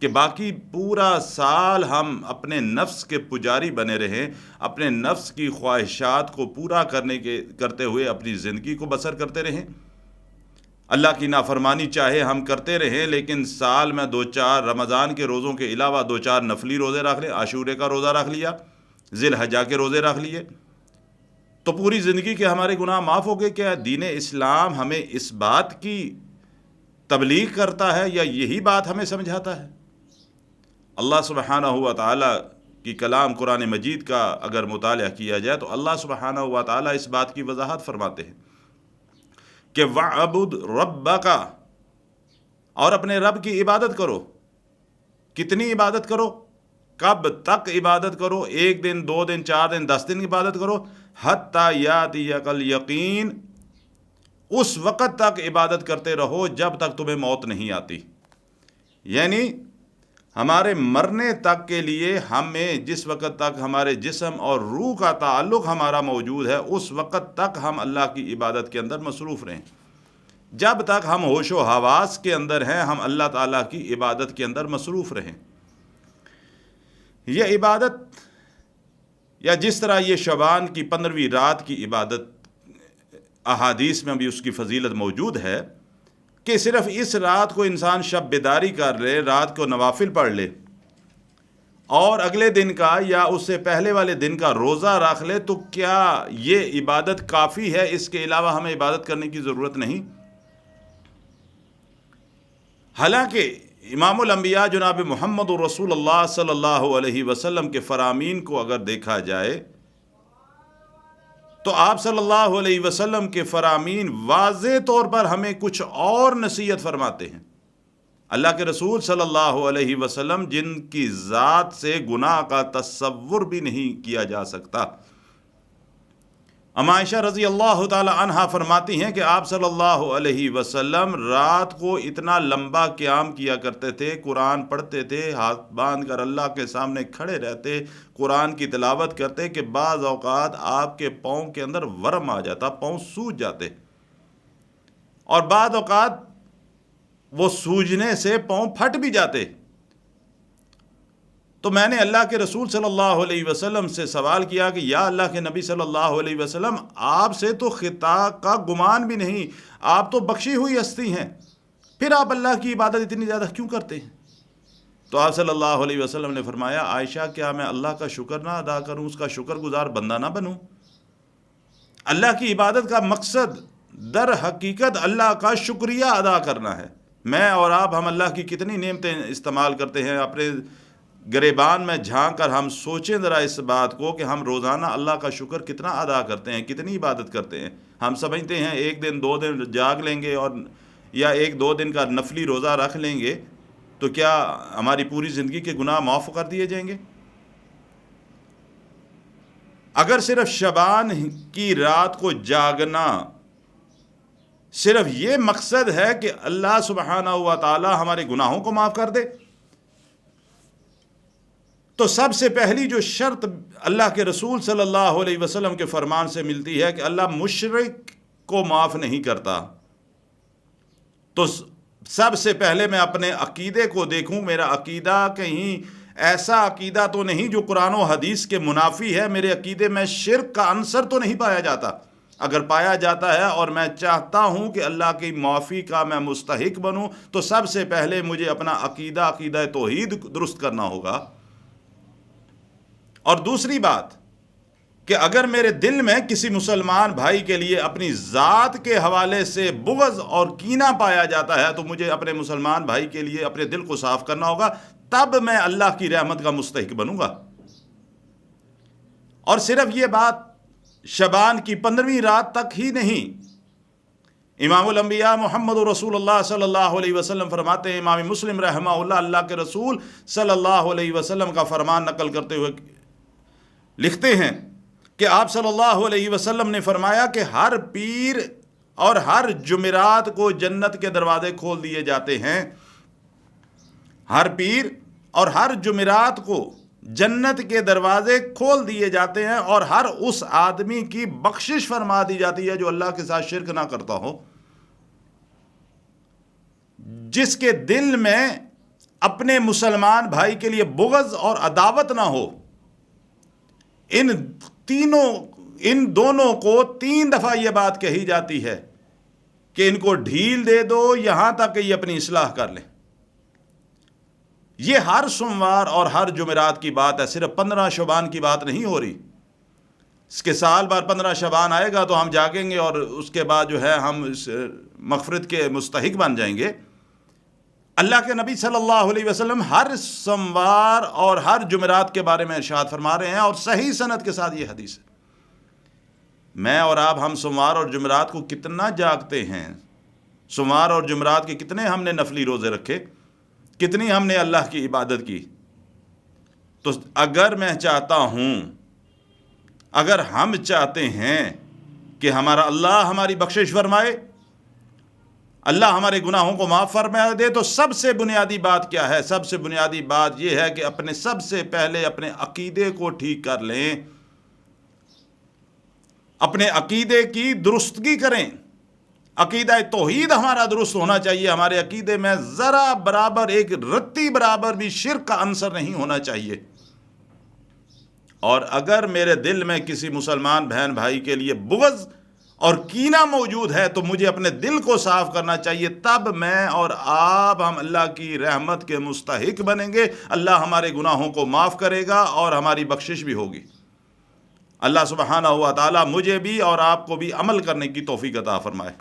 کہ باقی پورا سال ہم اپنے نفس کے پجاری بنے رہیں، اپنے نفس کی خواہشات کو پورا کرتے ہوئے اپنی زندگی کو بسر کرتے رہیں، اللہ کی نافرمانی چاہے ہم کرتے رہیں، لیکن سال میں 2-4 رمضان کے روزوں کے علاوہ 2-4 نفلی روزے رکھ لیں، عاشورے کا روزہ رکھ لیا، ذی الحجہ کے روزے رکھ لیے، تو پوری زندگی کے ہمارے گناہ معاف ہو گئے۔ کیا دین اسلام ہمیں اس بات کی تبلیغ کرتا ہے یا یہی بات ہمیں سمجھاتا ہے؟ اللہ سبحانہ و تعالیٰ کی کلام قرآن مجید کا اگر مطالعہ کیا جائے تو اللہ سبحانہ و تعالیٰ اس بات کی وضاحت فرماتے ہیں کہ وَعْبُدْ رَبَّكَ، اور اپنے رب کی عبادت کرو۔ کتنی عبادت کرو؟ کب تک عبادت کرو؟ 1 دن، 2 دن، 4 دن، 10 دن عبادت کرو، حَتَّى يَأْتِيَكَ الْيَقِينُ، اس وقت تک عبادت کرتے رہو جب تک تمہیں موت نہیں آتی۔ یعنی ہمارے مرنے تک کے لیے ہمیں جس وقت تک ہمارے جسم اور روح کا تعلق ہمارا موجود ہے اس وقت تک ہم اللہ کی عبادت کے اندر مصروف رہیں۔ جب تک ہم ہوش و حواس کے اندر ہیں ہم اللہ تعالیٰ کی عبادت کے اندر مصروف رہیں۔ یہ عبادت، یا جس طرح یہ شعبان کی 15ویں رات کی عبادت احادیث میں بھی اس کی فضیلت موجود ہے کہ صرف اس رات کو انسان شب بیداری کر لے، رات کو نوافل پڑھ لے اور اگلے دن کا یا اس سے پہلے والے دن کا روزہ رکھ لے تو کیا یہ عبادت کافی ہے؟ اس کے علاوہ ہمیں عبادت کرنے کی ضرورت نہیں؟ حالانکہ امام الانبیاء جناب محمد رسول اللہ صلی اللہ علیہ وسلم کے فرامین کو اگر دیکھا جائے تو آپ صلی اللہ علیہ وسلم کے فرامین واضح طور پر ہمیں کچھ اور نصیحت فرماتے ہیں۔ اللہ کے رسول صلی اللہ علیہ وسلم جن کی ذات سے گناہ کا تصور بھی نہیں کیا جا سکتا، اما عائشہ رضی اللہ تعالی عنہا فرماتی ہیں کہ آپ صلی اللہ علیہ وسلم رات کو اتنا لمبا قیام کیا کرتے تھے، قرآن پڑھتے تھے، ہاتھ باندھ کر اللہ کے سامنے کھڑے رہتے، قرآن کی تلاوت کرتے کہ بعض اوقات آپ کے پاؤں کے اندر ورم آ جاتا، پاؤں سوج جاتے، اور بعض اوقات وہ سوجنے سے پاؤں پھٹ بھی جاتے۔ تو میں نے اللہ کے رسول صلی اللہ علیہ وسلم سے سوال کیا کہ یا اللہ کے نبی صلی اللہ علیہ وسلم، آپ سے تو خطا کا گمان بھی نہیں، آپ تو بخشی ہوئی ہستی ہیں، پھر آپ اللہ کی عبادت اتنی زیادہ کیوں کرتے ہیں؟ تو آپ صلی اللہ علیہ وسلم نے فرمایا، عائشہ کیا میں اللہ کا شکر نہ ادا کروں، اس کا شکر گزار بندہ نہ بنوں؟ اللہ کی عبادت کا مقصد در حقیقت اللہ کا شکریہ ادا کرنا ہے۔ میں اور آپ ہم اللہ کی کتنی نعمتیں استعمال کرتے ہیں، اپنے گریبان میں جھانک کر ہم سوچیں ذرا اس بات کو کہ ہم روزانہ اللہ کا شکر کتنا ادا کرتے ہیں، کتنی عبادت کرتے ہیں۔ ہم سمجھتے ہیں 1 دن 2 دن جاگ لیں گے اور یا 1-2 دن کا نفلی روزہ رکھ لیں گے تو کیا ہماری پوری زندگی کے گناہ معاف کر دیے جائیں گے؟ اگر صرف شعبان کی رات کو جاگنا صرف یہ مقصد ہے کہ اللہ سبحانہ و تعالی ہمارے گناہوں کو معاف کر دے، تو سب سے پہلی جو شرط اللہ کے رسول صلی اللہ علیہ وسلم کے فرمان سے ملتی ہے کہ اللہ مشرک کو معاف نہیں کرتا۔ تو سب سے پہلے میں اپنے عقیدے کو دیکھوں، میرا عقیدہ کہیں ایسا عقیدہ تو نہیں جو قرآن و حدیث کے منافی ہے، میرے عقیدے میں شرک کا عنصر تو نہیں پایا جاتا۔ اگر پایا جاتا ہے اور میں چاہتا ہوں کہ اللہ کی معافی کا میں مستحق بنوں تو سب سے پہلے مجھے اپنا عقیدہ توحید درست کرنا ہوگا۔ اور دوسری بات کہ اگر میرے دل میں کسی مسلمان بھائی کے لیے اپنی ذات کے حوالے سے بغض اور کینہ پایا جاتا ہے تو مجھے اپنے مسلمان بھائی کے لیے اپنے دل کو صاف کرنا ہوگا، تب میں اللہ کی رحمت کا مستحق بنوں گا۔ اور صرف یہ بات شعبان کی 15ویں رات تک ہی نہیں، امام الانبیاء محمد رسول اللہ صلی اللہ علیہ وسلم فرماتے ہیں، امام مسلم رحمہ اللہ اللہ کے رسول صلی اللہ علیہ وسلم کا فرمان نقل کرتے ہوئے لکھتے ہیں کہ آپ صلی اللہ علیہ وسلم نے فرمایا کہ ہر پیر اور ہر جمعرات کو جنت کے دروازے کھول دیے جاتے ہیں۔ ہر پیر اور ہر جمعرات کو جنت کے دروازے کھول دیے جاتے ہیں اور ہر اس آدمی کی بخشش فرما دی جاتی ہے جو اللہ کے ساتھ شرک نہ کرتا ہو، جس کے دل میں اپنے مسلمان بھائی کے لیے بغض اور عداوت نہ ہو، ان دونوں کو 3 دفعہ یہ بات کہی جاتی ہے کہ ان کو ڈھیل دے دو یہاں تک کہ یہ اپنی اصلاح کر لیں۔ یہ ہر سوموار اور ہر جمعرات کی بات ہے، صرف 15 شعبان کی بات نہیں ہو رہی۔ اس کے سال بعد 15 شعبان آئے گا تو ہم جاگیں گے اور اس کے بعد جو ہے ہم اس مغفرت کے مستحق بن جائیں گے۔ اللہ کے نبی صلی اللہ علیہ وسلم ہر سوموار اور ہر جمعرات کے بارے میں ارشاد فرما رہے ہیں، اور صحیح سند کے ساتھ یہ حدیث ہے۔ میں اور آپ ہم سوموار اور جمعرات کو کتنا جاگتے ہیں، سوموار اور جمعرات کے کتنے ہم نے نفلی روزے رکھے، کتنی ہم نے اللہ کی عبادت کی۔ تو اگر میں چاہتا ہوں، اگر ہم چاہتے ہیں کہ ہمارا اللہ ہماری بخشش فرمائے، اللہ ہمارے گناہوں کو معاف فرما دے، تو سب سے بنیادی بات کیا ہے؟ سب سے بنیادی بات یہ ہے کہ سب سے پہلے اپنے عقیدے کو ٹھیک کر لیں، اپنے عقیدے کی درستگی کریں۔ عقیدہ توحید ہمارا درست ہونا چاہیے، ہمارے عقیدے میں ذرا برابر، ایک رتی برابر بھی شرک کا عنصر نہیں ہونا چاہیے۔ اور اگر میرے دل میں کسی مسلمان بہن بھائی کے لیے بغض اور کینہ موجود ہے تو مجھے اپنے دل کو صاف کرنا چاہیے، تب میں اور آپ ہم اللہ کی رحمت کے مستحق بنیں گے، اللہ ہمارے گناہوں کو معاف کرے گا اور ہماری بخشش بھی ہوگی۔ اللہ سبحانہ و تعالی مجھے بھی اور آپ کو بھی عمل کرنے کی توفیق عطا فرمائے۔